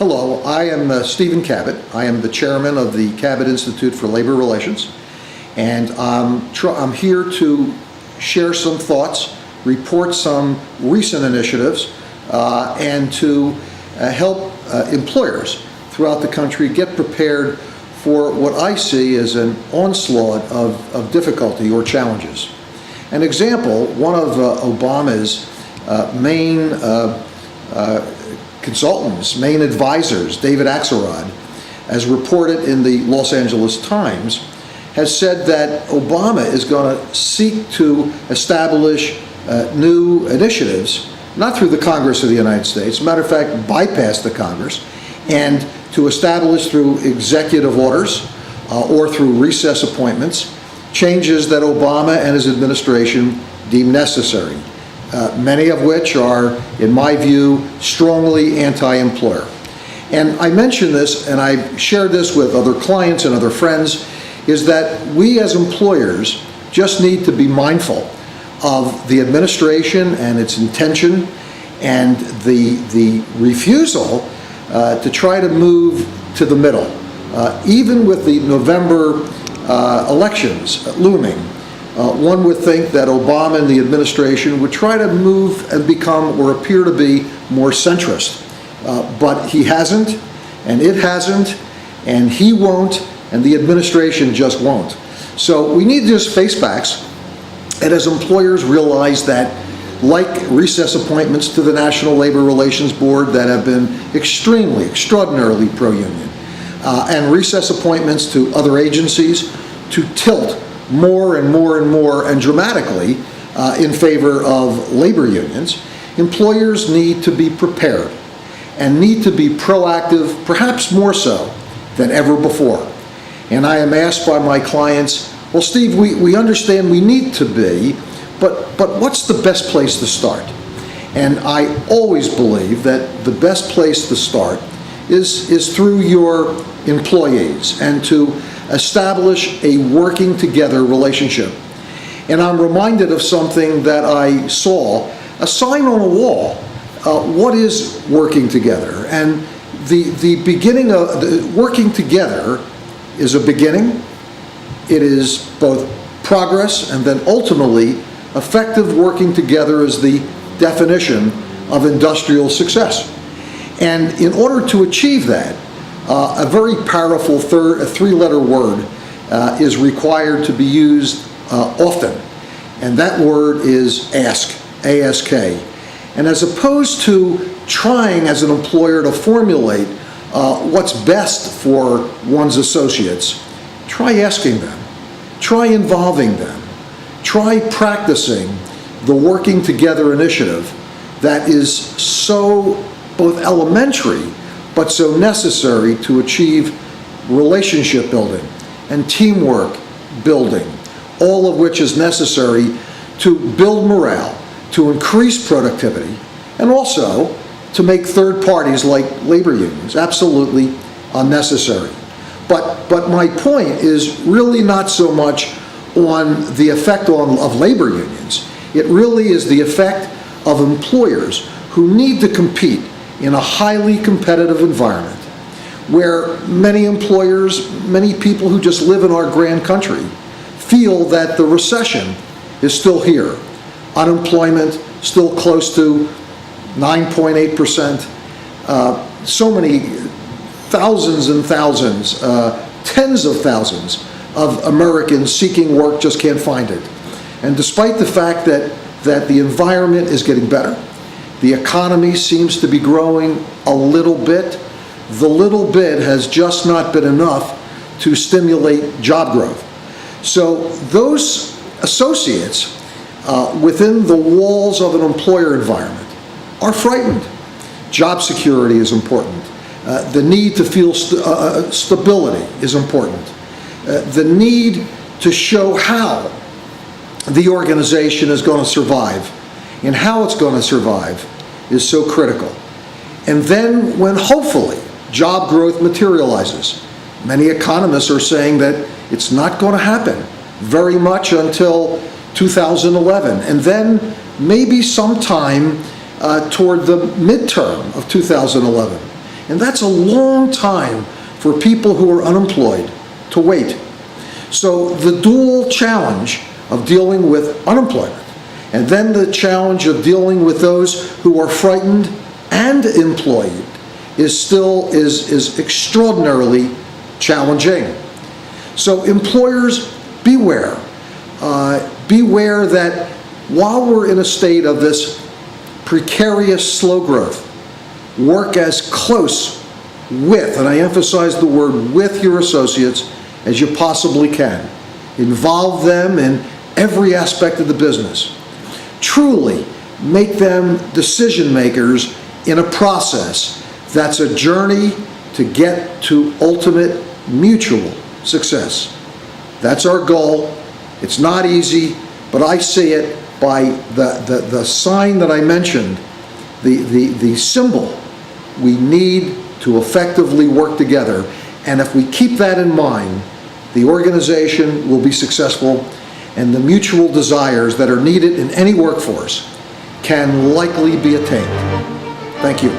Hello, I am Stephen Cabot. I am the chairman of the Cabot Institute for Labor Relations, and I'm here to share some thoughts, report some recent initiatives, and to help employers throughout the country get prepared for what I see as an onslaught of difficulty or challenges. An example, one of Obama's main consultants, main advisors, David Axelrod, as reported in the Los Angeles Times, has said that Obama is going to seek to establish new initiatives, not through the Congress of the United States, as a matter of fact, bypass the Congress, and to establish through executive orders or through recess appointments changes that Obama and his administration deem necessary. Many of which are, in my view, strongly anti-employer. And I mention this, and I've shared this with other clients and other friends, is that we as employers just need to be mindful of the administration and its intention and the refusal to try to move to the middle. Even with the November elections looming, one would think that Obama and the administration would try to move and become or appear to be more centrist. But he hasn't, and it hasn't, and he won't, and the administration just won't. So we need to just face facts, and as employers realize that, like recess appointments to the National Labor Relations Board that have been extraordinarily pro-union, and recess appointments to other agencies to tilt more and more and more and dramatically in favor of labor unions, employers need to be prepared and need to be proactive, perhaps more so than ever before. And I am asked by my clients, well, Steve, we understand we need to be, but what's the best place to start? And I always believe that the best place to start is through your employees and to establish a working together relationship. And I'm reminded of something that I saw, a sign on a wall. What is working together? And the beginning of the working together is a beginning. It is both progress and then ultimately effective working together is the definition of industrial success. And in order to achieve that, a very powerful three-letter word is required to be used often, and that word is ask, A-S-K. And as opposed to trying as an employer to formulate what's best for one's associates, try asking them, try involving them, try practicing the working together initiative that is so both elementary but so necessary to achieve relationship building and teamwork building, all of which is necessary to build morale, to increase productivity, and also to make third parties like labor unions absolutely unnecessary. But my point is really not so much on the effect of labor unions. It really is the effect of employers who need to compete in a highly competitive environment where many employers, many people who just live in our grand country feel that the recession is still here. Unemployment still close to 9.8%. So many thousands and thousands, tens of thousands of Americans seeking work just can't find it. And despite the fact that the environment is getting better, the economy seems to be growing a little bit. The little bit has just not been enough to stimulate job growth. So those associates within the walls of an employer environment are frightened. Job security is important. The need to feel stability is important. The need to show how the organization is going to survive and how it's going to survive is so critical. And then when hopefully job growth materializes, many economists are saying that it's not going to happen very much until 2011, and then maybe sometime toward the midterm of 2011. And that's a long time for people who are unemployed to wait. So the dual challenge of dealing with unemployment, and then the challenge of dealing with those who are frightened and employed, is extraordinarily challenging. So employers, beware. Beware that while we're in a state of this precarious slow growth, work as close with, and I emphasize the word with, your associates as you possibly can. Involve them in every aspect of the business. Truly make them decision makers in a process that's a journey to get to ultimate mutual success. That's our goal. It's not easy, but I see it by the sign that I mentioned, the symbol. We need to effectively work together, and if we keep that in mind, the organization will be successful, and the mutual desires that are needed in any workforce can likely be attained. Thank you.